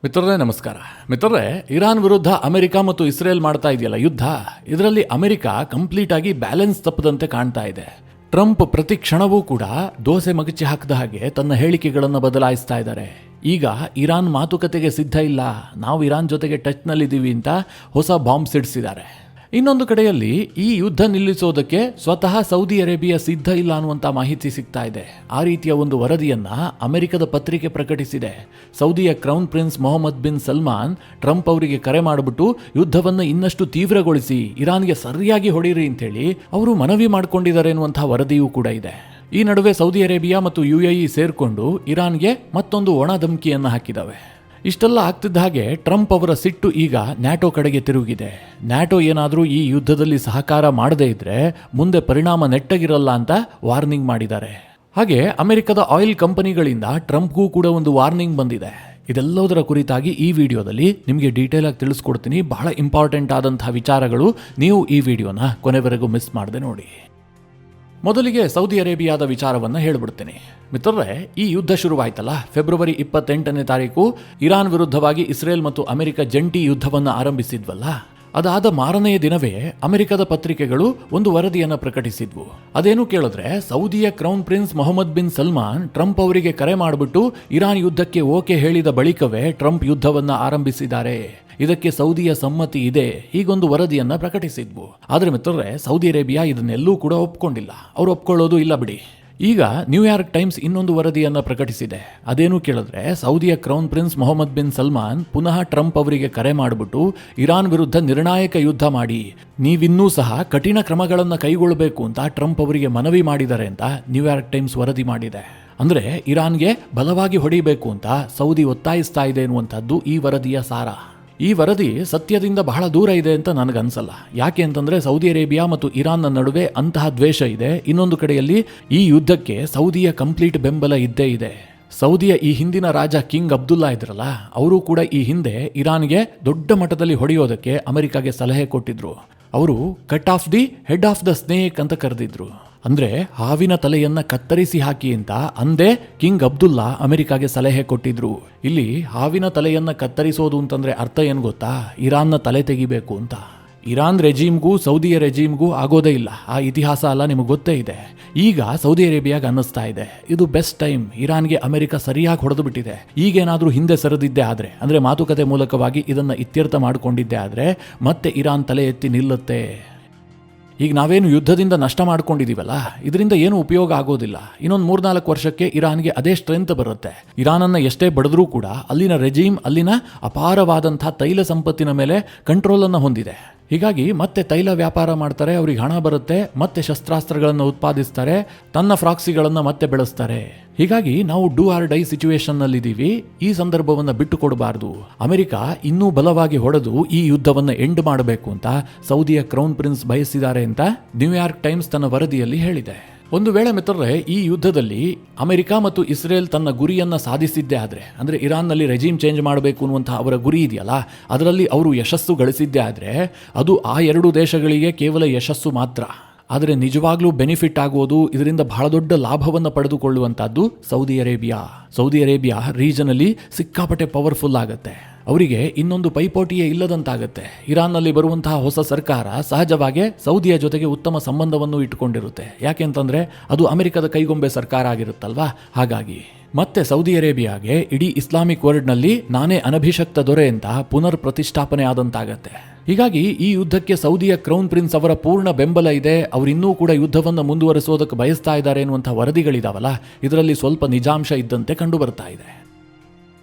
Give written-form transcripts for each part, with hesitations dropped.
ಮಿತ್ರರೇ ನಮಸ್ಕಾರ. ಮಿತ್ರರೇ, ಇರಾನ್ ವಿರುದ್ಧ ಅಮೆರಿಕ ಮತ್ತು ಇಸ್ರೇಲ್ ಮಾಡ್ತಾ ಇದೆಯಲ್ಲ ಯುದ್ಧ, ಇದರಲ್ಲಿ ಅಮೆರಿಕ ಕಂಪ್ಲೀಟ್ ಆಗಿ ಬ್ಯಾಲೆನ್ಸ್ ತಪ್ಪದಂತೆ ಕಾಣ್ತಾ ಇದೆ. ಟ್ರಂಪ್ ಪ್ರತಿ ಕ್ಷಣವೂ ಕೂಡ ದೋಸೆ ಮಗಚಿ ಹಾಕದ ಹಾಗೆ ತನ್ನ ಹೇಳಿಕೆಗಳನ್ನು ಬದಲಾಯಿಸ್ತಾ ಇದ್ದಾರೆ. ಈಗ ಇರಾನ್ ಮಾತುಕತೆಗೆ ಸಿದ್ಧ ಇಲ್ಲ, ನಾವು ಇರಾನ್ ಜೊತೆಗೆ ಟಚ್ನಲ್ಲಿದ್ದೀವಿ ಅಂತ ಹೊಸ ಬಾಂಬ್ ಸಿಡಿಸಿದ್ದಾರೆ. ಇನ್ನೊಂದು ಕಡೆಯಲ್ಲಿ ಈ ಯುದ್ಧ ನಿಲ್ಲಿಸೋದಕ್ಕೆ ಸ್ವತಃ ಸೌದಿ ಅರೇಬಿಯಾ ಸಿದ್ಧ ಇಲ್ಲ ಅನ್ನುವಂಥ ಮಾಹಿತಿ ಸಿಗ್ತಾ ಇದೆ. ಆ ರೀತಿಯ ಒಂದು ವರದಿಯನ್ನ ಅಮೆರಿಕದ ಪತ್ರಿಕೆ ಪ್ರಕಟಿಸಿದೆ. ಸೌದಿಯ crown prince Mohammed bin Salman Trump ಅವರಿಗೆ ಕರೆ ಮಾಡಿಬಿಟ್ಟು ಯುದ್ಧವನ್ನು ಇನ್ನಷ್ಟು ತೀವ್ರಗೊಳಿಸಿ ಇರಾನ್ಗೆ ಸರಿಯಾಗಿ ಹೊಡೀರಿ ಅಂತೇಳಿ ಅವರು ಮನವಿ ಮಾಡಿಕೊಂಡಿದ್ದಾರೆ ಎನ್ನುವಂತಹ ವರದಿಯೂ ಕೂಡ ಇದೆ. ಈ ನಡುವೆ ಸೌದಿ ಅರೇಬಿಯಾ ಮತ್ತು UAE ಸೇರ್ಕೊಂಡು ಇರಾನ್ಗೆ ಮತ್ತೊಂದು ಒಣ ಧಮಕಿಯನ್ನು ಹಾಕಿದ್ದಾವೆ. ಇಷ್ಟೆಲ್ಲ ಆಗ್ತಿದ್ದ ಹಾಗೆ ಟ್ರಂಪ್ ಅವರ ಸಿಟ್ಟು ಈಗ ನ್ಯಾಟೋ ಕಡೆಗೆ ತಿರುಗಿದೆ. ನ್ಯಾಟೋ ಏನಾದರೂ ಈ ಯುದ್ಧದಲ್ಲಿ ಸಹಕಾರ ಮಾಡದೇ ಇದ್ರೆ ಮುಂದೆ ಪರಿಣಾಮ ನೆಟ್ಟಗಿರಲ್ಲ ಅಂತ ವಾರ್ನಿಂಗ್ ಮಾಡಿದ್ದಾರೆ. ಹಾಗೆ ಅಮೆರಿಕದ ಆಯಿಲ್ ಕಂಪನಿಗಳಿಂದ ಟ್ರಂಪ್ಗೂ ಕೂಡ ಒಂದು ವಾರ್ನಿಂಗ್ ಬಂದಿದೆ. ಇದೆಲ್ಲದರ ಕುರಿತಾಗಿ ಈ ವಿಡಿಯೋದಲ್ಲಿ ನಿಮಗೆ ಡೀಟೇಲ್ ಆಗಿ ತಿಳಿಸ್ಕೊಡ್ತೀನಿ. ಬಹಳ ಇಂಪಾರ್ಟೆಂಟ್ ಆದಂತಹ ವಿಚಾರಗಳು. ನೀವು ಈ ವಿಡಿಯೋನ ಕೊನೆವರೆಗೂ ಮಿಸ್ ಮಾಡದೆ ನೋಡಿ. ಮೊದಲಿಗೆ ಸೌದಿ ಅರೇಬಿಯಾದ ವಿಚಾರವನ್ನು ಹೇಳಿಬಿಡ್ತೀನಿ. ಮಿತ್ರರೇ, ಈ ಯುದ್ಧ ಶುರುವಾಯ್ತಲ್ಲ, ಫೆಬ್ರವರಿ 28ನೇ ತಾರೀಕು ಇರಾನ್ ವಿರುದ್ಧವಾಗಿ ಇಸ್ರೇಲ್ ಮತ್ತು ಅಮೆರಿಕ ಜಂಟಿ ಯುದ್ಧವನ್ನು ಆರಂಭಿಸಿದ್ವಲ್ಲ, ಅದಾದ ಮಾರನೆಯ ದಿನವೇ ಅಮೆರಿಕದ ಪತ್ರಿಕೆಗಳು ಒಂದು ವರದಿಯನ್ನು ಪ್ರಕಟಿಸಿದ್ವು. ಅದೇನು ಕೇಳಿದ್ರೆ, ಸೌದಿಯ crown prince Mohammed bin Salman Trump ಅವರಿಗೆ ಕರೆ ಮಾಡಿಬಿಟ್ಟು ಇರಾನ್ ಯುದ್ಧಕ್ಕೆ ಓಕೆ ಹೇಳಿದ ಬಳಿಕವೇ ಟ್ರಂಪ್ ಯುದ್ಧವನ್ನು ಆರಂಭಿಸಿದ್ದಾರೆ, ಇದಕ್ಕೆ ಸೌದಿಯ ಸಮ್ಮತಿ ಇದೆ, ಹೀಗೊಂದು ವರದಿಯನ್ನ ಪ್ರಕಟಿಸಿದ್ವು. ಆದ್ರೆ ಮಿತ್ರರೇ, ಸೌದಿ ಅರೇಬಿಯಾ ಇದನ್ನೆಲ್ಲೂ ಕೂಡ ಒಪ್ಕೊಂಡಿಲ್ಲ. ಅವ್ರು ಒಪ್ಕೊಳ್ಳೋದು ಇಲ್ಲ ಬಿಡಿ. ಈಗ ನ್ಯೂಯಾರ್ಕ್ ಟೈಮ್ಸ್ ಇನ್ನೊಂದು ವರದಿಯನ್ನ ಪ್ರಕಟಿಸಿದೆ. ಅದೇನು ಕೇಳಿದ್ರೆ, ಸೌದಿಯ crown prince Mohammed bin Salman ಪುನಃ ಟ್ರಂಪ್ ಅವರಿಗೆ ಕರೆ ಮಾಡಿಬಿಟ್ಟು ಇರಾನ್ ವಿರುದ್ಧ ನಿರ್ಣಾಯಕ ಯುದ್ಧ ಮಾಡಿ, ನೀವಿನ್ನೂ ಸಹ ಕಠಿಣ ಕ್ರಮಗಳನ್ನು ಕೈಗೊಳ್ಳಬೇಕು ಅಂತ ಟ್ರಂಪ್ ಅವರಿಗೆ ಮನವಿ ಮಾಡಿದ್ದಾರೆ ಅಂತ ನ್ಯೂಯಾರ್ಕ್ ಟೈಮ್ಸ್ ವರದಿ ಮಾಡಿದೆ. ಅಂದ್ರೆ ಇರಾನ್ಗೆ ಬಲವಾಗಿ ಹೊಡಿಬೇಕು ಅಂತ ಸೌದಿ ಒತ್ತಾಯಿಸ್ತಾ ಇದೆ ಎನ್ನುವಂಥದ್ದು ಈ ವರದಿಯ ಸಾರ. ಈ ವರದಿ ಸತ್ಯದಿಂದ ಬಹಳ ದೂರ ಇದೆ ಅಂತ ನನಗನ್ಸಲ್ಲ. ಯಾಕೆ ಅಂತಂದ್ರೆ ಸೌದಿ ಅರೇಬಿಯಾ ಮತ್ತು ಇರಾನ್ನ ನಡುವೆ ಅಂತಹ ದ್ವೇಷ ಇದೆ. ಇನ್ನೊಂದು ಕಡೆಯಲ್ಲಿ ಈ ಯುದ್ಧಕ್ಕೆ ಸೌದಿಯ ಕಂಪ್ಲೀಟ್ ಬೆಂಬಲ ಇದ್ದೇ ಇದೆ. ಸೌದಿಯ ಈ ಹಿಂದಿನ ರಾಜ ಕಿಂಗ್ ಅಬ್ದುಲ್ಲಾ ಇದ್ರಲ್ಲ, ಅವರು ಕೂಡ ಈ ಹಿಂದೆ ಇರಾನ್ಗೆ ದೊಡ್ಡ ಮಟ್ಟದಲ್ಲಿ ಹೊಡೆಯೋದಕ್ಕೆ ಅಮೆರಿಕಾಗೆ ಸಲಹೆ ಕೊಟ್ಟಿದ್ರು. ಅವರು cut off the head of the snake ಅಂತ ಕರೆದಿದ್ರು. ಅಂದ್ರೆ ಹಾವಿನ ತಲೆಯನ್ನ ಕತ್ತರಿಸಿ ಹಾಕಿ ಅಂತ ಅಂದೇ ಕಿಂಗ್ ಅಬ್ದುಲ್ಲಾ ಅಮೆರಿಕಾಗೆ ಸಲಹೆ ಕೊಟ್ಟಿದ್ರು. ಇಲ್ಲಿ ಹಾವಿನ ತಲೆಯನ್ನ ಕತ್ತರಿಸೋದು ಅಂತಂದ್ರೆ ಅರ್ಥ ಏನ್ ಗೊತ್ತಾ? ಇರಾನ್ನ ತಲೆ ತೆಗಿಬೇಕು ಅಂತ. ಇರಾನ್ ರೆಜೀಮ್ಗೂ ಸೌದಿಯ ರೆಜೀಮ್ಗೂ ಆಗೋದೇ ಇಲ್ಲ. ಆ ಇತಿಹಾಸ ಅಲ್ಲ, ನಿಮಗೆ ಗೊತ್ತೇ ಇದೆ. ಈಗ ಸೌದಿ ಅರೇಬಿಯಾಗೆ ಅನ್ನಿಸ್ತಾ ಇದೆ ಇದು ಬೆಸ್ಟ್ ಟೈಮ್, ಇರಾನ್ಗೆ ಅಮೆರಿಕ ಸರಿಯಾಗಿ ಹೊಡೆದು ಬಿಟ್ಟಿದೆ. ಈಗೇನಾದ್ರೂ ಹಿಂದೆ ಸರಿದಿದ್ದೆ ಆದ್ರೆ, ಅಂದ್ರೆ ಮಾತುಕತೆ ಮೂಲಕವಾಗಿ ಇದನ್ನ ಇತ್ಯರ್ಥ ಮಾಡಿಕೊಂಡಿದ್ದೆ ಆದ್ರೆ ಮತ್ತೆ ಇರಾನ್ ತಲೆ ಎತ್ತಿ ನಿಲ್ಲುತ್ತೆ. ಈಗ ನಾವೇನು ಯುದ್ಧದಿಂದ ನಷ್ಟ ಮಾಡ್ಕೊಂಡಿದೀವಲ್ಲ, ಇದರಿಂದ ಏನು ಉಪಯೋಗ ಆಗೋದಿಲ್ಲ. ಇನ್ನೊಂದು 3-4 ವರ್ಷಕ್ಕೆ ಇರಾನ್ಗೆ ಅದೇ ಸ್ಟ್ರೆಂತ್ ಬರುತ್ತೆ. ಇರಾನನ್ನ ಎಷ್ಟೇ ಬಡಿದ್ರೂ ಕೂಡ ಅಲ್ಲಿನ ರೆಜೀಮ್ ಅಲ್ಲಿನ ಅಪಾರವಾದಂತಹ ತೈಲ ಸಂಪತ್ತಿನ ಮೇಲೆ ಕಂಟ್ರೋಲನ್ನು ಹೊಂದಿದೆ. ಹೀಗಾಗಿ ಮತ್ತೆ ತೈಲ ವ್ಯಾಪಾರ ಮಾಡ್ತಾರೆ, ಅವ್ರಿಗೆ ಹಣ ಬರುತ್ತೆ, ಮತ್ತೆ ಶಸ್ತ್ರಾಸ್ತ್ರಗಳನ್ನು ಉತ್ಪಾದಿಸ್ತಾರೆ, ತನ್ನ ಫ್ರಾಕ್ಸಿಗಳನ್ನು ಮತ್ತೆ ಬೆಳೆಸ್ತಾರೆ. ಹೀಗಾಗಿ ನಾವು ಡೂ ಆರ್ ಡೈ ಸಿಚುವೇಶನ್ ನಲ್ಲಿದ್ದೀವಿ. ಈ ಸಂದರ್ಭವನ್ನು ಬಿಟ್ಟು ಕೊಡಬಾರ್ದು. ಅಮೆರಿಕ ಇನ್ನೂ ಬಲವಾಗಿ ಹೊಡೆದು ಈ ಯುದ್ಧವನ್ನು ಎಂಡ್ ಮಾಡಬೇಕು ಅಂತ ಸೌದಿಯ ಕ್ರೌನ್ ಪ್ರಿನ್ಸ್ ಬಯಸಿದ್ದಾರೆ ಅಂತ ನ್ಯೂಯಾರ್ಕ್ ಟೈಮ್ಸ್ ತನ್ನ ವರದಿಯಲ್ಲಿ ಹೇಳಿದೆ. ಒಂದು ವೇಳೆ ಮಿತ್ರರೇ, ಈ ಯುದ್ಧದಲ್ಲಿ ಅಮೆರಿಕ ಮತ್ತು ಇಸ್ರೇಲ್ ತನ್ನ ಗುರಿಯನ್ನ ಸಾಧಿಸಿದ್ದೇ ಆದ್ರೆ, ಅಂದ್ರೆ ಇರಾನ್ನಲ್ಲಿ ರೆಜೀಮ್ ಚೇಂಜ್ ಮಾಡಬೇಕು ಅನ್ನುವಂತಹ ಅವರ ಗುರಿ ಇದೆಯಲ್ಲ, ಅದರಲ್ಲಿ ಅವರು ಯಶಸ್ಸು ಗಳಿಸಿದ್ದೇ ಆದ್ರೆ ಅದು ಆ ಎರಡು ದೇಶಗಳಿಗೆ ಕೇವಲ ಯಶಸ್ಸು ಮಾತ್ರ. ಆದರೆ ನಿಜವಾಗ್ಲೂ ಬೆನಿಫಿಟ್ ಆಗೋದು, ಇದರಿಂದ ಬಹಳ ದೊಡ್ಡ ಲಾಭವನ್ನು ಪಡೆದುಕೊಳ್ಳುವಂತಹದ್ದು ಸೌದಿ ಅರೇಬಿಯಾ. ಸೌದಿ ಅರೇಬಿಯಾ ರೀಜನಲ್ಲಿ ಸಿಕ್ಕಾಪಟ್ಟೆ ಪವರ್ಫುಲ್ ಆಗುತ್ತೆ. ಅವರಿಗೆ ಇನ್ನೊಂದು ಪೈಪೋಟಿಯೇ ಇಲ್ಲದಂತಾಗುತ್ತೆ. ಇರಾನ್ನಲ್ಲಿ ಬರುವಂತಹ ಹೊಸ ಸರ್ಕಾರ ಸಹಜವಾಗಿ ಸೌದಿಯ ಜೊತೆಗೆ ಉತ್ತಮ ಸಂಬಂಧವನ್ನು ಇಟ್ಟುಕೊಂಡಿರುತ್ತೆ. ಯಾಕೆಂತಂದ್ರೆ ಅದು ಅಮೆರಿಕದ ಕೈಗೊಂಬೆ ಸರ್ಕಾರ ಆಗಿರುತ್ತಲ್ವಾ. ಹಾಗಾಗಿ ಮತ್ತೆ ಸೌದಿ ಅರೇಬಿಯಾಗೆ ಇಡೀ ಇಸ್ಲಾಮಿಕ್ ವರ್ಲ್ಡ್ನಲ್ಲಿ ನಾನೇ ಅನಭಿಷಕ್ತ ದೊರೆ ಅಂತ ಪುನರ್ ಪ್ರತಿಷ್ಠಾಪನೆ ಆದಂತಾಗತ್ತೆ. ಹೀಗಾಗಿ ಈ ಯುದ್ಧಕ್ಕೆ ಸೌದಿಯ ಕ್ರೌನ್ ಪ್ರಿನ್ಸ್ ಅವರ ಪೂರ್ಣ ಬೆಂಬಲ ಇದೆ. ಅವರಿನ್ನೂ ಕೂಡ ಯುದ್ಧವನ್ನು ಮುಂದುವರಿಸೋದಕ್ಕೆ ಬಯಸ್ತಾ ಇದ್ದಾರೆ ಎನ್ನುವಂಥ ವರದಿಗಳಿದಾವಲ್ಲ, ಇದರಲ್ಲಿ ಸ್ವಲ್ಪ ನಿಜಾಂಶ ಇದ್ದಂತೆ ಕಂಡು ಬರ್ತಾ ಇದೆ.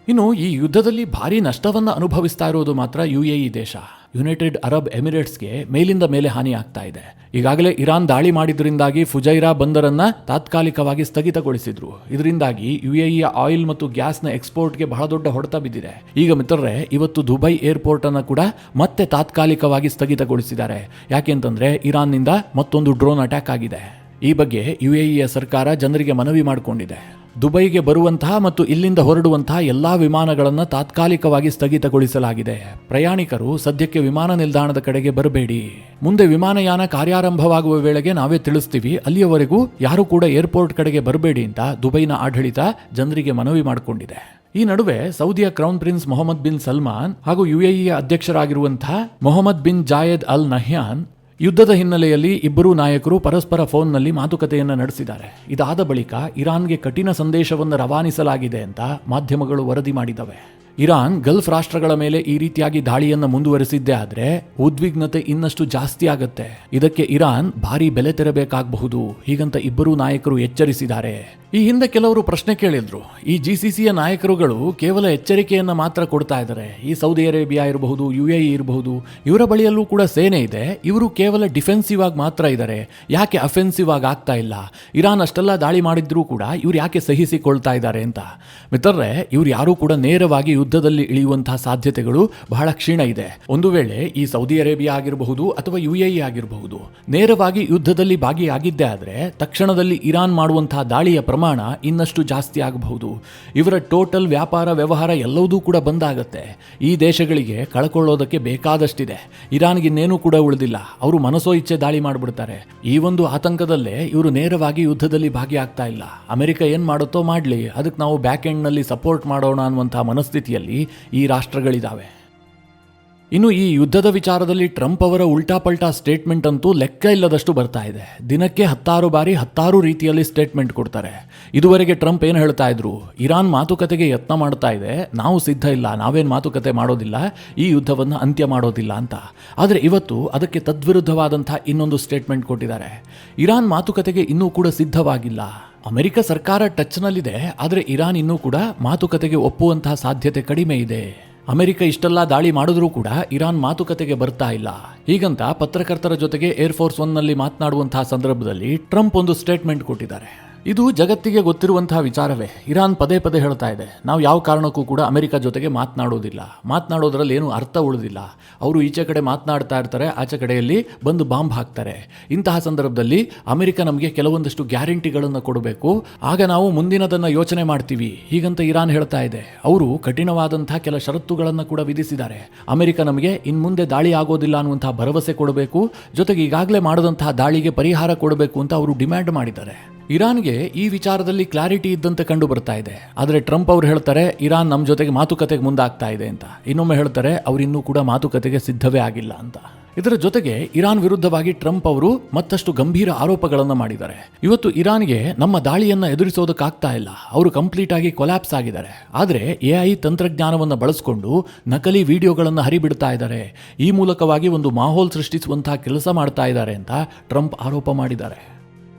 ಇನ್ನು ಈ ಯುದ್ಧದಲ್ಲಿ ಭಾರಿ ನಷ್ಟವನ್ನು ಅನುಭವಿಸ್ತಾ ಇರೋದು ಮಾತ್ರ UAE ದೇಶ. ಯುನೈಟೆಡ್ ಅರಬ್ ಎಮಿರೇಟ್ಸ್ಗೆ ಮೇಲಿಂದ ಮೇಲೆ ಹಾನಿ ಆಗ್ತಾ ಇದೆ. ಈಗಾಗಲೇ ಇರಾನ್ ದಾಳಿ ಮಾಡಿದ್ರಿಂದಾಗಿ ಫುಜೈರಾ ಬಂದರನ್ನ ತಾತ್ಕಾಲಿಕವಾಗಿ ಸ್ಥಗಿತಗೊಳಿಸಿದ್ರು. ಇದರಿಂದಾಗಿ UAEಯ ಆಯಿಲ್ ಮತ್ತು ಗ್ಯಾಸ್ನ ಎಕ್ಸ್ಪೋರ್ಟ್ಗೆ ಬಹಳ ದೊಡ್ಡ ಹೊಡೆತ ಬಿದ್ದಿದೆ. ಈಗ ಮಿತ್ರರೇ, ಇವತ್ತು ದುಬೈ ಏರ್ಪೋರ್ಟ್ ಅನ್ನು ಕೂಡ ಮತ್ತೆ ತಾತ್ಕಾಲಿಕವಾಗಿ ಸ್ಥಗಿತಗೊಳಿಸಿದ್ದಾರೆ. ಯಾಕೆಂತಂದ್ರೆ ಇರಾನ್ನಿಂದ ಮತ್ತೊಂದು ಡ್ರೋನ್ ಅಟ್ಯಾಕ್ ಆಗಿದೆ. ಈ ಬಗ್ಗೆ UAEಯ ಸರ್ಕಾರ ಜನರಿಗೆ ಮನವಿ ಮಾಡಿಕೊಂಡಿದೆ. ದುಬೈಗೆ ಬರುವಂತಹ ಮತ್ತು ಇಲ್ಲಿಂದ ಹೊರಡುವಂತಹ ಎಲ್ಲಾ ವಿಮಾನಗಳನ್ನು ತಾತ್ಕಾಲಿಕವಾಗಿ ಸ್ಥಗಿತಗೊಳಿಸಲಾಗಿದೆ. ಪ್ರಯಾಣಿಕರು ಸದ್ಯಕ್ಕೆ ವಿಮಾನ ನಿಲ್ದಾಣದ ಕಡೆಗೆ ಬರಬೇಡಿ. ಮುಂದೆ ವಿಮಾನಯಾನ ಕಾರ್ಯಾರಂಭವಾಗುವ ವೇಳೆಗೆ ನಾವೇ ತಿಳಿಸ್ತೀವಿ. ಅಲ್ಲಿಯವರೆಗೂ ಯಾರು ಕೂಡ ಏರ್ಪೋರ್ಟ್ ಕಡೆಗೆ ಬರಬೇಡಿ ಅಂತ ದುಬೈನ ಆಡಳಿತ ಜನರಿಗೆ ಮನವಿ ಮಾಡಿಕೊಂಡಿದೆ. ಈ ನಡುವೆ ಸೌದಿಯ crown prince Mohammed bin Salman ಹಾಗೂ ಯುಎಇಯ ಅಧ್ಯಕ್ಷರಾಗಿರುವಂತಹ Mohammed bin Zayed Al Nahyan ಯುದ್ಧದ ಹಿನ್ನೆಲೆಯಲ್ಲಿ ಇಬ್ಬರೂ ನಾಯಕರು ಪರಸ್ಪರ ಫೋನ್ನಲ್ಲಿ ಮಾತುಕತೆಯನ್ನು ನಡೆಸಿದ್ದಾರೆ. ಇದಾದ ಬಳಿಕ ಇರಾನ್ಗೆ ಕಠಿಣ ಸಂದೇಶವನ್ನು ರವಾನಿಸಲಾಗಿದೆ ಅಂತ ಮಾಧ್ಯಮಗಳು ವರದಿ ಮಾಡಿದವೆ. ಇರಾನ್ ಗಲ್ಫ್ ರಾಷ್ಟ್ರಗಳ ಮೇಲೆ ಈ ರೀತಿಯಾಗಿ ದಾಳಿಯನ್ನು ಮುಂದುವರೆಸಿದ್ದೇ ಆದ್ರೆ ಉದ್ವಿಗ್ನತೆ ಇನ್ನಷ್ಟು ಜಾಸ್ತಿ ಆಗತ್ತೆ. ಇದಕ್ಕೆ ಇರಾನ್ ಭಾರಿ ಬೆಲೆ ತೆರಬೇಕಾಗಬಹುದು ಹೀಗಂತ ಇಬ್ಬರೂ ನಾಯಕರು ಎಚ್ಚರಿಸಿದ್ದಾರೆ. ಈ ಹಿಂದೆ ಕೆಲವರು ಪ್ರಶ್ನೆ ಕೇಳಿದ್ರು, ಈ ಜಿಸಿಸಿಯ ನಾಯಕರುಗಳು ಕೇವಲ ಎಚ್ಚರಿಕೆಯನ್ನ ಮಾತ್ರ ಕೊಡ್ತಾ ಇದ್ದಾರೆ. ಈ ಸೌದಿ ಅರೇಬಿಯಾ ಇರಬಹುದು, ಯುಎಇ ಇರಬಹುದು, ಇವರ ಬಳಿಯಲ್ಲೂ ಕೂಡ ಸೇನೆ ಇದೆ. ಇವರು ಕೇವಲ ಡಿಫೆನ್ಸಿವ್ ಆಗಿ ಮಾತ್ರ ಇದ್ದಾರೆ, ಯಾಕೆ ಅಫೆನ್ಸಿವ್ ಆಗಿ ಆಗ್ತಾ ಇಲ್ಲ? ಇರಾನ್ ಅಷ್ಟೆಲ್ಲ ದಾಳಿ ಮಾಡಿದ್ರೂ ಕೂಡ ಇವ್ರು ಯಾಕೆ ಸಹಿಸಿಕೊಳ್ತಾ ಇದ್ದಾರೆ ಅಂತ. ಮಿತ್ರರೇ, ಇವ್ರು ಯಾರೂ ಕೂಡ ನೇರವಾಗಿ ಯುದ್ಧದಲ್ಲಿ ಇಳಿಯುವಂತಹ ಸಾಧ್ಯತೆಗಳು ಬಹಳ ಕ್ಷೀಣ ಇದೆ. ಒಂದು ವೇಳೆ ಈ ಸೌದಿ ಅರೇಬಿಯಾ ಆಗಿರಬಹುದು ಅಥವಾ ಯುಎಇ ಆಗಿರಬಹುದು ನೇರವಾಗಿ ಯುದ್ಧದಲ್ಲಿ ಭಾಗಿಯಾಗಿದ್ದೇ ಆದ್ರೆ ತಕ್ಷಣದಲ್ಲಿ ಇರಾನ್ ಮಾಡುವಂತಹ ದಾಳಿಯ ಪ್ರಮಾಣ ಇನ್ನಷ್ಟು ಜಾಸ್ತಿ ಆಗಬಹುದು. ಇವರ ಟೋಟಲ್ ವ್ಯಾಪಾರ ವ್ಯವಹಾರ ಎಲ್ಲವೂ ಕೂಡ ಬಂದಾಗತ್ತೆ. ಈ ದೇಶಗಳಿಗೆ ಕಳ್ಕೊಳ್ಳೋದಕ್ಕೆ ಬೇಕಾದಷ್ಟಿದೆ. ಇರಾನ್ಗೆ ಇನ್ನೇನೂ ಕೂಡ ಉಳಿದಿಲ್ಲ. ಅವರು ಮನಸೋ ಇಚ್ಛೆ ದಾಳಿ ಮಾಡಿಬಿಡ್ತಾರೆ. ಈ ಒಂದು ಆತಂಕದಲ್ಲೇ ಇವರು ನೇರವಾಗಿ ಯುದ್ಧದಲ್ಲಿ ಭಾಗಿಯಾಗ್ತಾ ಇಲ್ಲ. ಅಮೆರಿಕ ಏನ್ ಮಾಡುತ್ತೋ ಮಾಡ್ಲಿ, ಅದಕ್ಕೆ ನಾವು ಬ್ಯಾಕ್ ಎಂಡ್ ನಲ್ಲಿ ಸಪೋರ್ಟ್ ಮಾಡೋಣ ಅನ್ನುವಂತಹ ಮನಸ್ಥಿತಿಯಲ್ಲಿ ಈ ರಾಷ್ಟ್ರಗಳಿದ್ದಾವೆ. ಇನ್ನು ಈ ಯುದ್ಧದ ವಿಚಾರದಲ್ಲಿ ಟ್ರಂಪ್ ಅವರ ಉಲ್ಟಾಪಲ್ಟಾ ಸ್ಟೇಟ್ಮೆಂಟ್ ಅಂತೂ ಲೆಕ್ಕ ಇಲ್ಲದಷ್ಟು ಬರ್ತಾ ಇದೆ. ದಿನಕ್ಕೆ 10 ಬಾರಿ 10 ರೀತಿಯಲ್ಲಿ ಸ್ಟೇಟ್ಮೆಂಟ್ ಕೊಡ್ತಾರೆ. ಇದುವರೆಗೆ ಟ್ರಂಪ್ ಏನು ಹೇಳ್ತಾ ಇದ್ರು, ಇರಾನ್ ಮಾತುಕತೆಗೆ ಯತ್ನ ಮಾಡ್ತಾ ಇದೆ, ನಾವು ಸಿದ್ಧ ಇಲ್ಲ, ನಾವೇನು ಮಾತುಕತೆ ಮಾಡೋದಿಲ್ಲ, ಈ ಯುದ್ಧವನ್ನು ಅಂತ್ಯ ಮಾಡೋದಿಲ್ಲ ಅಂತ. ಆದರೆ ಇವತ್ತು ಅದಕ್ಕೆ ತದ್ವಿರುದ್ಧವಾದಂಥ ಇನ್ನೊಂದು ಸ್ಟೇಟ್ಮೆಂಟ್ ಕೊಟ್ಟಿದ್ದಾರೆ. ಇರಾನ್ ಮಾತುಕತೆಗೆ ಇನ್ನೂ ಕೂಡ ಸಿದ್ಧವಾಗಿಲ್ಲ. ಅಮೆರಿಕ ಸರ್ಕಾರ ಟಚ್ನಲ್ಲಿದೆ, ಆದರೆ ಇರಾನ್ ಇನ್ನೂ ಕೂಡ ಮಾತುಕತೆಗೆ ಒಪ್ಪುವಂತಹ ಸಾಧ್ಯತೆ ಕಡಿಮೆ ಇದೆ. ಅಮೆರಿಕ ಇಷ್ಟೆಲ್ಲ ದಾಳಿ ಮಾಡಿದ್ರೂ ಕೂಡ ಇರಾನ್ ಮಾತುಕತೆಗೆ ಬರ್ತಾ ಇಲ್ಲ. ಹೀಗಂತ ಪತ್ರಕರ್ತರ ಜೊತೆಗೆ ಏರ್ಫೋರ್ಸ್ 1 ನಲ್ಲಿ ಮಾತನಾಡುವಂತಹ ಸಂದರ್ಭದಲ್ಲಿ ಟ್ರಂಪ್ ಒಂದು ಸ್ಟೇಟ್ಮೆಂಟ್ ಕೊಟ್ಟಿದ್ದಾರೆ. ಇದು ಜಗತ್ತಿಗೆ ಗೊತ್ತಿರುವಂತಹ ವಿಚಾರವೇ. ಇರಾನ್ ಪದೇ ಪದೇ ಹೇಳ್ತಾ ಇದೆ, ನಾವು ಯಾವ ಕಾರಣಕ್ಕೂ ಕೂಡ ಅಮೆರಿಕ ಜೊತೆಗೆ ಮಾತನಾಡೋದಿಲ್ಲ, ಮಾತನಾಡೋದ್ರಲ್ಲಿ ಏನು ಅರ್ಥ ಉಳಿದಿಲ್ಲ. ಅವರು ಈಚೆ ಕಡೆ ಮಾತನಾಡ್ತಾ ಇರ್ತಾರೆ, ಆಚೆ ಕಡೆಯಲ್ಲಿ ಬಂದು ಬಾಂಬ್ ಹಾಕ್ತಾರೆ. ಇಂತಹ ಸಂದರ್ಭದಲ್ಲಿ ಅಮೆರಿಕ ನಮಗೆ ಕೆಲವೊಂದಷ್ಟು ಗ್ಯಾರಂಟಿಗಳನ್ನು ಕೊಡಬೇಕು, ಆಗ ನಾವು ಮುಂದಿನದನ್ನು ಯೋಚನೆ ಮಾಡ್ತೀವಿ ಹೀಗಂತ ಇರಾನ್ ಹೇಳ್ತಾ ಇದೆ. ಅವರು ಕಠಿಣವಾದಂತಹ ಕೆಲ ಷರತ್ತುಗಳನ್ನು ಕೂಡ ವಿಧಿಸಿದ್ದಾರೆ. ಅಮೆರಿಕ ನಮಗೆ ಇನ್ಮುಂದೆ ದಾಳಿ ಆಗೋದಿಲ್ಲ ಅನ್ನುವಂತಹ ಭರವಸೆ ಕೊಡಬೇಕು, ಜೊತೆಗೆ ಈಗಾಗಲೇ ಮಾಡದಂತಹ ದಾಳಿಗೆ ಪರಿಹಾರ ಕೊಡಬೇಕು ಅಂತ ಅವರು ಡಿಮ್ಯಾಂಡ್ ಮಾಡಿದ್ದಾರೆ. ಇರಾನ್ಗೆ ಈ ವಿಚಾರದಲ್ಲಿ ಕ್ಲಾರಿಟಿ ಇದ್ದಂತೆ ಕಂಡು ಬರ್ತಾ ಇದೆ. ಆದರೆ ಟ್ರಂಪ್ ಅವರು ಹೇಳ್ತಾರೆ ಇರಾನ್ ನಮ್ಮ ಜೊತೆಗೆ ಮಾತುಕತೆಗೆ ಮುಂದಾಗ್ತಾ ಇದೆ ಅಂತ. ಇನ್ನೊಮ್ಮೆ ಹೇಳ್ತಾರೆ ಅವರಿನ್ನೂ ಕೂಡ ಮಾತುಕತೆಗೆ ಸಿದ್ಧವೇ ಆಗಿಲ್ಲ ಅಂತ. ಇದರ ಜೊತೆಗೆ ಇರಾನ್ ವಿರುದ್ಧವಾಗಿ ಟ್ರಂಪ್ ಅವರು ಮತ್ತಷ್ಟು ಗಂಭೀರ ಆರೋಪಗಳನ್ನು ಮಾಡಿದ್ದಾರೆ. ಇವತ್ತು ಇರಾನ್ಗೆ ನಮ್ಮ ದಾಳಿಯನ್ನು ಎದುರಿಸೋದಕ್ಕಾಗ್ತಾ ಇಲ್ಲ, ಅವರು ಕಂಪ್ಲೀಟ್ ಆಗಿ ಕೊಲ್ಯಾಪ್ಸ್ ಆಗಿದ್ದಾರೆ. ಆದರೆ AI ತಂತ್ರಜ್ಞಾನವನ್ನು ಬಳಸಿಕೊಂಡು ನಕಲಿ ವಿಡಿಯೋಗಳನ್ನು ಹರಿಬಿಡ್ತಾ ಇದ್ದಾರೆ. ಈ ಮೂಲಕವಾಗಿ ಒಂದು ಮಾಹೋಲ್ ಸೃಷ್ಟಿಸುವಂತಹ ಕೆಲಸ ಮಾಡ್ತಾ ಇದ್ದಾರೆ ಅಂತ ಟ್ರಂಪ್ ಆರೋಪ ಮಾಡಿದ್ದಾರೆ.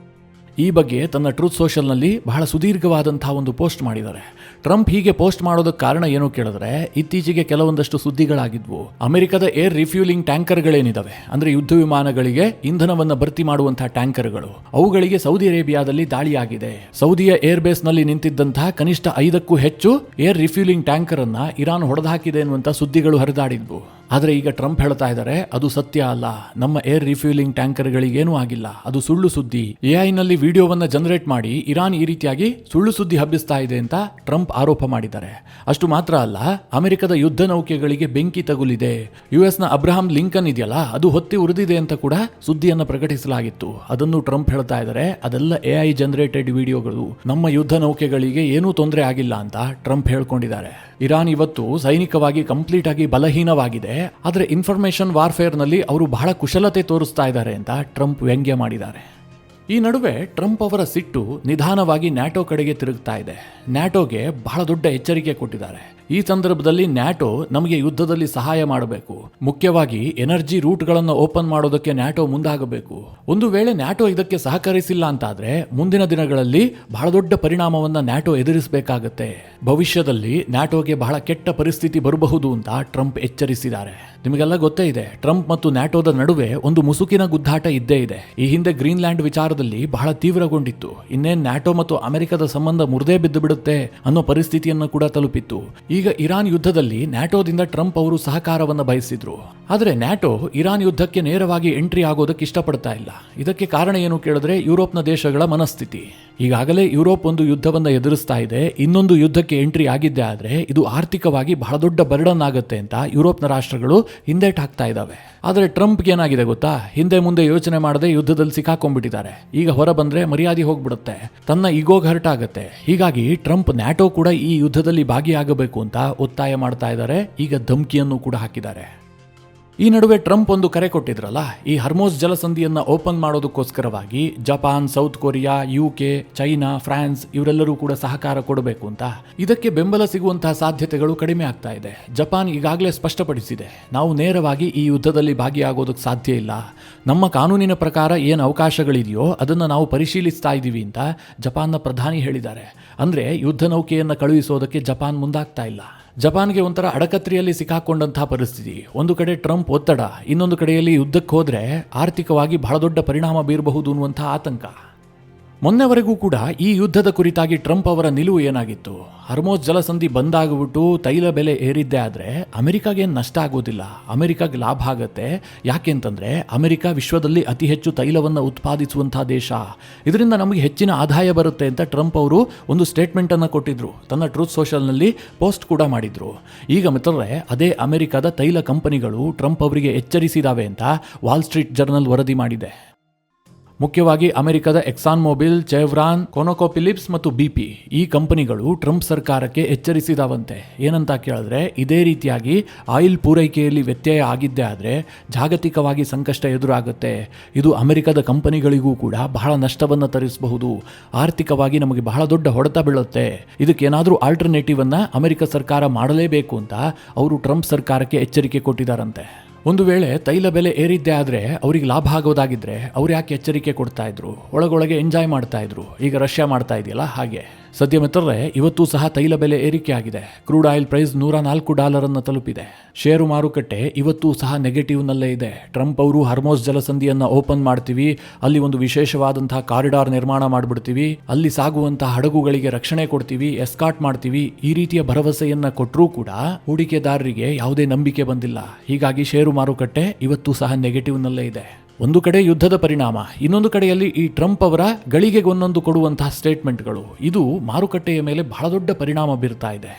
ಈ ಬಗ್ಗೆ ತನ್ನ ಟ್ರೂತ್ ಸೋಷಲ್ನಲ್ಲಿ ಬಹಳ ಸುದೀರ್ಘವಾದಂತಹ ಒಂದು ಪೋಸ್ಟ್ ಮಾಡಿದ್ದಾರೆ. ಟ್ರಂಪ್ ಹೀಗೆ ಪೋಸ್ಟ್ ಮಾಡೋದಕ್ಕೆ ಕಾರಣ ಏನು ಕೇಳಿದ್ರೆ, ಇತ್ತೀಚೆಗೆ ಕೆಲವೊಂದಷ್ಟು ಸುದ್ದಿಗಳಾಗಿದ್ವು. ಅಮೆರಿಕದ ಏರ್ ರಿಫ್ಯೂಲಿಂಗ್ ಟ್ಯಾಂಕರ್ಗಳೇನಿದಾವೆ, ಅಂದ್ರೆ ಯುದ್ಧ ವಿಮಾನಗಳಿಗೆ ಇಂಧನವನ್ನು ಭರ್ತಿ ಮಾಡುವಂತಹ ಟ್ಯಾಂಕರ್ಗಳು, ಅವುಗಳಿಗೆ ಸೌದಿ ಅರೇಬಿಯಾದಲ್ಲಿ ದಾಳಿಯಾಗಿದೆ. ಸೌದಿಯ ಏರ್ ಬೇಸ್ ನಲ್ಲಿ ನಿಂತಿದ್ದಂತಹ ಕನಿಷ್ಠ 5ಕ್ಕೂ ಹೆಚ್ಚು ಏರ್ ರಿಫ್ಯೂಲಿಂಗ್ ಟ್ಯಾಂಕರ್ ಅನ್ನ ಇರಾನ್ ಹೊಡೆದಾಕಿದೆ ಎನ್ನುವಂತ ಸುದ್ದಿಗಳು ಹರಿದಾಡಿದ್ವು. ಆದರೆ ಈಗ ಟ್ರಂಪ್ ಹೇಳ್ತಾ ಇದ್ದಾರೆ ಅದು ಸತ್ಯ ಅಲ್ಲ, ನಮ್ಮ ಏರ್ ರಿಫ್ಯೂಲಿಂಗ್ ಟ್ಯಾಂಕರ್ಗಳಿಗೇನೂ ಆಗಿಲ್ಲ, ಅದು ಸುಳ್ಳು ಸುದ್ದಿ. AI ನಲ್ಲಿ ವಿಡಿಯೋವನ್ನು ಜನರೇಟ್ ಮಾಡಿ ಇರಾನ್ ಈ ರೀತಿಯಾಗಿ ಸುಳ್ಳು ಸುದ್ದಿ ಹಬ್ಬಿಸ್ತಾ ಇದೆ ಅಂತ ಟ್ರಂಪ್ ಆರೋಪ ಮಾಡಿದ್ದಾರೆ. ಅಷ್ಟು ಮಾತ್ರ ಅಲ್ಲ, ಅಮೆರಿಕದ ಯುದ್ಧ ನೌಕೆಗಳಿಗೆ ಬೆಂಕಿ ತಗುಲಿದೆ, US ನ ಅಬ್ರಹಾಂ ಲಿಂಕನ್ ಇದೆಯಲ್ಲ ಅದು ಹೊತ್ತಿ ಉರಿದಿದೆ ಅಂತ ಕೂಡ ಸುದ್ದಿಯನ್ನು ಪ್ರಕಟಿಸಲಾಗಿತ್ತು. ಅದನ್ನು ಟ್ರಂಪ್ ಹೇಳ್ತಾ ಇದ್ದಾರೆ ಅದೆಲ್ಲ AI ಜನರೇಟೆಡ್ ವಿಡಿಯೋಗಳು, ನಮ್ಮ ಯುದ್ಧ ನೌಕೆಗಳಿಗೆ ಏನೂ ತೊಂದರೆ ಆಗಿಲ್ಲ ಅಂತ ಟ್ರಂಪ್ ಹೇಳ್ಕೊಂಡಿದ್ದಾರೆ. ಇರಾನ್ ಇವತ್ತು ಸೈನಿಕವಾಗಿ ಕಂಪ್ಲೀಟ್ ಆಗಿ ಬಲಹೀನವಾಗಿದೆ, ಆದರೆ ಇನ್ಫಾರ್ಮೇಶನ್ ವಾರ್ಫೇರ್ ನಲ್ಲಿ ಅವರು ಬಹಳ ಕುಶಲತೆ ತೋರಿಸ್ತಾ ಇದ್ದಾರೆ ಅಂತ ಟ್ರಂಪ್ ವ್ಯಂಗ್ಯ ಮಾಡಿದ್ದಾರೆ. ಈ ನಡುವೆ ಟ್ರಂಪ್ ಅವರ ಸಿಟ್ಟು ನಿಧಾನವಾಗಿ ನ್ಯಾಟೋ ಕಡೆಗೆ ತಿರುಗ್ತಾ ಇದೆ. ನ್ಯಾಟೋಗೆ ಬಹಳ ದೊಡ್ಡ ಎಚ್ಚರಿಕೆ ಕೊಟ್ಟಿದ್ದಾರೆ. ಈ ಸಂದರ್ಭದಲ್ಲಿ ನ್ಯಾಟೋ ನಮಗೆ ಯುದ್ಧದಲ್ಲಿ ಸಹಾಯ ಮಾಡಬೇಕು, ಮುಖ್ಯವಾಗಿ ಎನರ್ಜಿ ರೂಟ್ಗಳನ್ನು ಓಪನ್ ಮಾಡೋದಕ್ಕೆ ನ್ಯಾಟೋ ಮುಂದಾಗಬೇಕು. ಒಂದು ವೇಳೆ ನ್ಯಾಟೋ ಇದಕ್ಕೆ ಸಹಕರಿಸಿಲ್ಲ ಅಂತಾದ್ರೆ ಮುಂದಿನ ದಿನಗಳಲ್ಲಿ ಬಹಳ ದೊಡ್ಡ ಪರಿಣಾಮವನ್ನ ನ್ಯಾಟೋ ಎದುರಿಸಬೇಕಾಗತ್ತೆ. ಭವಿಷ್ಯದಲ್ಲಿ ನ್ಯಾಟೋಗೆ ಬಹಳ ಕೆಟ್ಟ ಪರಿಸ್ಥಿತಿ ಬರಬಹುದು ಅಂತ ಟ್ರಂಪ್ ಎಚ್ಚರಿಸಿದ್ದಾರೆ. ನಿಮಗೆಲ್ಲ ಗೊತ್ತೇ ಇದೆ, ಟ್ರಂಪ್ ಮತ್ತು ನ್ಯಾಟೋದ ನಡುವೆ ಒಂದು ಮುಸುಕಿನ ಗುದ್ದಾಟ ಇದ್ದೇ ಇದೆ. ಈ ಹಿಂದೆ ಗ್ರೀನ್ಲ್ಯಾಂಡ್ ವಿಚಾರದಲ್ಲಿ ಬಹಳ ತೀವ್ರಗೊಂಡಿತ್ತು. ಇನ್ನೇನು ನ್ಯಾಟೋ ಮತ್ತು ಅಮೆರಿಕದ ಸಂಬಂಧ ಮುರಿದೇ ಬಿದ್ದು ಬಿಡುತ್ತೆ ಅನ್ನೋ ಪರಿಸ್ಥಿತಿಯನ್ನು ಕೂಡ ತಲುಪಿತ್ತು. ಈಗ ಇರಾನ್ ಯುದ್ಧದಲ್ಲಿ ನ್ಯಾಟೋದಿಂದ ಟ್ರಂಪ್ ಅವರು ಸಹಕಾರವನ್ನು ಬಯಸಿದ್ರು. ಆದರೆ ನ್ಯಾಟೋ ಇರಾನ್ ಯುದ್ಧಕ್ಕೆ ನೇರವಾಗಿ ಎಂಟ್ರಿ ಆಗೋದಕ್ಕೆ ಇಷ್ಟಪಡ್ತಾ ಇಲ್ಲ. ಇದಕ್ಕೆ ಕಾರಣ ಏನು ಕೇಳಿದ್ರೆ ಯುರೋಪ್ನ ದೇಶಗಳ ಮನಸ್ಥಿತಿ. ಈಗಾಗಲೇ ಯುರೋಪ್ ಒಂದು ಯುದ್ಧವನ್ನು ಎದುರಿಸ್ತಾ ಇದೆ. ಇನ್ನೊಂದು ಯುದ್ಧಕ್ಕೆ ಎಂಟ್ರಿ ಆಗಿದ್ದೆ ಆದರೆ ಇದು ಆರ್ಥಿಕವಾಗಿ ಬಹಳ ದೊಡ್ಡ ಬರ್ಡನ್ ಆಗುತ್ತೆ ಅಂತ ಯುರೋಪ್ನ ರಾಷ್ಟ್ರಗಳು ಹಿಂದೇಟ್ ಹಾಕ್ತಾ ಇದ್ದಾವೆ. ಆದರೆ ಟ್ರಂಪ್ಗೆ ಏನಾಗಿದೆ ಗೊತ್ತಾ, ಹಿಂದೆ ಮುಂದೆ ಯೋಚನೆ ಮಾಡದೆ ಯುದ್ಧದಲ್ಲಿ ಸಿಕ್ಕಾಕೊಂಡ್ಬಿಟ್ಟಿದ್ದಾರೆ. ಈಗ ಹೊರ ಬಂದ್ರೆ ಮರ್ಯಾದೆ ಹೋಗ್ಬಿಡುತ್ತೆ, ತನ್ನ ಈಗೋಗ್ ಹರ್ಟ್ ಆಗುತ್ತೆ. ಹೀಗಾಗಿ ಟ್ರಂಪ್ ನ್ಯಾಟೋ ಕೂಡ ಈ ಯುದ್ಧದಲ್ಲಿ ಭಾಗಿಯಾಗಬೇಕು ಅಂತ ಒತ್ತಾಯ ಮಾಡ್ತಾ ಇದ್ದಾರೆ. ಈಗ ಧಮಕಿಯನ್ನು ಕೂಡ ಹಾಕಿದ್ದಾರೆ. ಈ ನಡುವೆ ಟ್ರಂಪ್ ಒಂದು ಕರೆ ಕೊಟ್ಟಿದ್ರಲ್ಲ, ಈ ಹರ್ಮೋಸ್ ಜಲಸಂಧಿಯನ್ನ ಓಪನ್ ಮಾಡೋದಕ್ಕೋಸ್ಕರವಾಗಿ Japan, South Korea, UK, China, France ಇವರೆಲ್ಲರೂ ಕೂಡ ಸಹಕಾರ ಕೊಡಬೇಕು ಅಂತ. ಇದಕ್ಕೆ ಬೆಂಬಲ ಸಿಗುವಂತಹ ಸಾಧ್ಯತೆಗಳು ಕಡಿಮೆ ಆಗ್ತಾ ಇದೆ. ಜಪಾನ್ ಈಗಾಗಲೇ ಸ್ಪಷ್ಟಪಡಿಸಿದೆ, ನಾವು ನೇರವಾಗಿ ಈ ಯುದ್ಧದಲ್ಲಿ ಭಾಗಿಯಾಗೋದಕ್ಕೆ ಸಾಧ್ಯ ಇಲ್ಲ. ನಮ್ಮ ಕಾನೂನಿನ ಪ್ರಕಾರ ಏನು ಅವಕಾಶಗಳಿದೆಯೋ ಅದನ್ನು ನಾವು ಪರಿಶೀಲಿಸ್ತಾ ಇದ್ದೀವಿ ಅಂತ ಜಪಾನ್ನ ಪ್ರಧಾನಿ ಹೇಳಿದ್ದಾರೆ. ಅಂದ್ರೆ ಯುದ್ಧ ನೌಕೆಯನ್ನು ಕಳುಹಿಸೋದಕ್ಕೆ ಜಪಾನ್ ಮುಂದಾಗ್ತಾ ಇಲ್ಲ. ಜಪಾನ್ಗೆ ಒಂಥರ ಅಡಕತ್ರಿಯಲ್ಲಿ ಸಿಕ್ಕಾಕೊಂಡಂತಹ ಪರಿಸ್ಥಿತಿ. ಒಂದು ಕಡೆ ಟ್ರಂಪ್ ಒತ್ತಡ, ಇನ್ನೊಂದು ಕಡೆಯಲ್ಲಿ ಯುದ್ಧಕ್ಕೆ ಹೋದ್ರೆ ಆರ್ಥಿಕವಾಗಿ ಬಹಳ ದೊಡ್ಡ ಪರಿಣಾಮ ಬೀರಬಹುದು ಅನ್ನುವಂತಹ ಆತಂಕ. ಮೊನ್ನೆವರೆಗೂ ಕೂಡ ಈ ಯುದ್ಧದ ಕುರಿತಾಗಿ ಟ್ರಂಪ್ ಅವರ ನಿಲುವು ಏನಾಗಿತ್ತು, ಹರ್ಮೋಸ್ ಜಲಸಂಧಿ ಬಂದಾಗ್ಬಿಟ್ಟು ತೈಲ ಬೆಲೆ ಏರಿದ್ದೇ ಆದರೆ ಅಮೆರಿಕಾಗೇನು ನಷ್ಟ ಆಗೋದಿಲ್ಲ, ಅಮೆರಿಕಾಗೆ ಲಾಭ ಆಗುತ್ತೆ. ಯಾಕೆಂತಂದ್ರೆ ಅಮೆರಿಕ ವಿಶ್ವದಲ್ಲಿ ಅತಿ ಹೆಚ್ಚು ತೈಲವನ್ನು ಉತ್ಪಾದಿಸುವಂತಹ ದೇಶ, ಇದರಿಂದ ನಮಗೆ ಹೆಚ್ಚಿನ ಆದಾಯ ಬರುತ್ತೆ ಅಂತ ಟ್ರಂಪ್ ಅವರು ಒಂದು ಸ್ಟೇಟ್ಮೆಂಟ್ ಅನ್ನು ಕೊಟ್ಟಿದ್ರು. ತನ್ನ ಟ್ರೂತ್ ಸೋಷಲ್ನಲ್ಲಿ ಪೋಸ್ಟ್ ಕೂಡ ಮಾಡಿದ್ರು. ಈಗ ಮಿತ್ರರೇ, ಅದೇ ಅಮೆರಿಕದ ತೈಲ ಕಂಪನಿಗಳು ಟ್ರಂಪ್ ಅವರಿಗೆ ಎಚ್ಚರಿಸಿದಾವೆ ಅಂತ ವಾಲ್ ಸ್ಟ್ರೀಟ್ ಜರ್ನಲ್ ವರದಿ ಮಾಡಿದೆ. ಮುಖ್ಯವಾಗಿ ಅಮೆರಿಕದ ಎಕ್ಸಾನ್ ಮೊಬಿಲ್, ಚೆವ್ರಾನ್, ಕೊನೊಕೋಪಿಲಿಪ್ಸ್ ಮತ್ತು BP ಈ ಕಂಪನಿಗಳು ಟ್ರಂಪ್ ಸರ್ಕಾರಕ್ಕೆ ಎಚ್ಚರಿಸಿದಾವಂತೆ. ಏನಂತ ಕೇಳಿದ್ರೆ, ಇದೇ ರೀತಿಯಾಗಿ ಆಯಿಲ್ ಪೂರೈಕೆಯಲ್ಲಿ ವ್ಯತ್ಯಯ ಆಗಿದ್ದೇ ಆದರೆ ಜಾಗತಿಕವಾಗಿ ಸಂಕಷ್ಟ ಎದುರಾಗುತ್ತೆ. ಇದು ಅಮೆರಿಕದ ಕಂಪನಿಗಳಿಗೂ ಕೂಡ ಬಹಳ ನಷ್ಟವನ್ನು ತರಿಸಬಹುದು, ಆರ್ಥಿಕವಾಗಿ ನಮಗೆ ಬಹಳ ದೊಡ್ಡ ಹೊಡೆತ ಬೀಳುತ್ತೆ. ಇದಕ್ಕೇನಾದರೂ ಆಲ್ಟರ್ನೇಟಿವ್ ಅನ್ನ ಅಮೆರಿಕ ಸರ್ಕಾರ ಮಾಡಲೇಬೇಕು ಅಂತ ಅವರು ಟ್ರಂಪ್ ಸರ್ಕಾರಕ್ಕೆ ಎಚ್ಚರಿಕೆ ಕೊಟ್ಟಿದ್ದಾರಂತೆ. ಒಂದು ವೇಳೆ ತೈಲ ಬೆಲೆ ಏರಿದ್ದೇ ಆದರೆ ಅವ್ರಿಗೆ ಲಾಭ ಆಗೋದಾಗಿದ್ರೆ ಅವ್ರು ಯಾಕೆ ಎಚ್ಚರಿಕೆ ಕೊಡ್ತಾ ಇದ್ರು, ಒಳಗೊಳಗೆ ಎಂಜಾಯ್ ಮಾಡ್ತಾ ಇದ್ರು. ಈಗ ರಷ್ಯಾ ಮಾಡ್ತಾ ಇದೆಯಲ್ಲ ಹಾಗೆ. ಸದ್ಯ ಮಿತ್ರರೇ, ಇವತ್ತು ಸಹ ತೈಲ ಬೆಲೆ ಏರಿಕೆ ಆಗಿದೆ. ಕ್ರೂಡ್ ಆಯಿಲ್ ಪ್ರೈಸ್ $104 ತಲುಪಿದೆ. ಷೇರು ಮಾರುಕಟ್ಟೆ ಇವತ್ತು ಸಹ ನೆಗೆಟಿವ್ನಲ್ಲೇ ಇದೆ. ಟ್ರಂಪ್ ಅವರು ಹರ್ಮೋಸ್ ಜಲಸಂಧಿಯನ್ನು ಓಪನ್ ಮಾಡ್ತೀವಿ, ಅಲ್ಲಿ ಒಂದು ವಿಶೇಷವಾದಂತಹ ಕಾರಿಡಾರ್ ನಿರ್ಮಾಣ ಮಾಡಿಬಿಡ್ತೀವಿ, ಅಲ್ಲಿ ಸಾಗುವಂತಹ ಹಡಗುಗಳಿಗೆ ರಕ್ಷಣೆ ಕೊಡ್ತೀವಿ, ಎಸ್ಕಾಟ್ ಮಾಡ್ತೀವಿ, ಈ ರೀತಿಯ ಭರವಸೆಯನ್ನ ಕೊಟ್ಟರೂ ಕೂಡ ಹೂಡಿಕೆದಾರರಿಗೆ ಯಾವುದೇ ನಂಬಿಕೆ ಬಂದಿಲ್ಲ. ಹೀಗಾಗಿ ಷೇರು ಮಾರುಕಟ್ಟೆ ಇವತ್ತು ಸಹ ನೆಗೆಟಿವ್ನಲ್ಲೇ ಇದೆ. ಒಂದು ಕಡೆ ಯುದ್ಧದ ಪರಿಣಾಮ, ಇನ್ನೊಂದು ಕಡೆಯಲ್ಲಿ ಈ ಟ್ರಂಪ್ ಅವರ ಗಳಿಗೆಗೊಂದೊಂದು ಕೊಡುವಂತಹ ಸ್ಟೇಟ್ಮೆಂಟ್ಗಳು, ಇದು ಮಾರುಕಟ್ಟೆಯ ಮೇಲೆ ಬಹಳ ದೊಡ್ಡ ಪರಿಣಾಮ ಬೀರ್ತಾ ಇದೆ.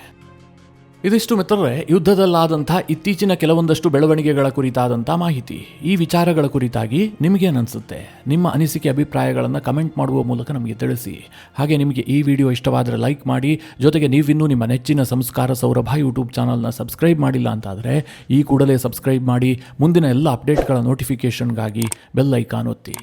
ಇದಿಷ್ಟು ಮಿತ್ರರೇ ಯುದ್ಧದಲ್ಲಾದಂತಹ ಇತ್ತೀಚಿನ ಕೆಲವೊಂದಷ್ಟು ಬೆಳವಣಿಗೆಗಳ ಕುರಿತಾದಂಥ ಮಾಹಿತಿ. ಈ ವಿಚಾರಗಳ ಕುರಿತಾಗಿ ನಿಮಗೇನನ್ಸುತ್ತೆ? ನಿಮ್ಮ ಅನಿಸಿಕೆ ಅಭಿಪ್ರಾಯಗಳನ್ನು ಕಮೆಂಟ್ ಮಾಡುವ ಮೂಲಕ ನಮಗೆ ತಿಳಿಸಿ. ಹಾಗೆ ನಿಮಗೆ ಈ ವಿಡಿಯೋ ಇಷ್ಟವಾದರೆ ಲೈಕ್ ಮಾಡಿ. ಜೊತೆಗೆ ನೀವಿನ್ನೂ ನಿಮ್ಮ ನೆಚ್ಚಿನ ಸಂಸ್ಕಾರ ಸೌರಭ ಯೂಟ್ಯೂಬ್ ಚಾನಲ್ನ ಸಬ್ಸ್ಕ್ರೈಬ್ ಮಾಡಿಲ್ಲ ಅಂತಾದರೆ ಈ ಕೂಡಲೇ ಸಬ್ಸ್ಕ್ರೈಬ್ ಮಾಡಿ. ಮುಂದಿನ ಎಲ್ಲ ಅಪ್ಡೇಟ್ಗಳ ನೋಟಿಫಿಕೇಷನ್ಗಾಗಿ ಬೆಲ್ ಐಕಾನ್ ಒತ್ತಿ.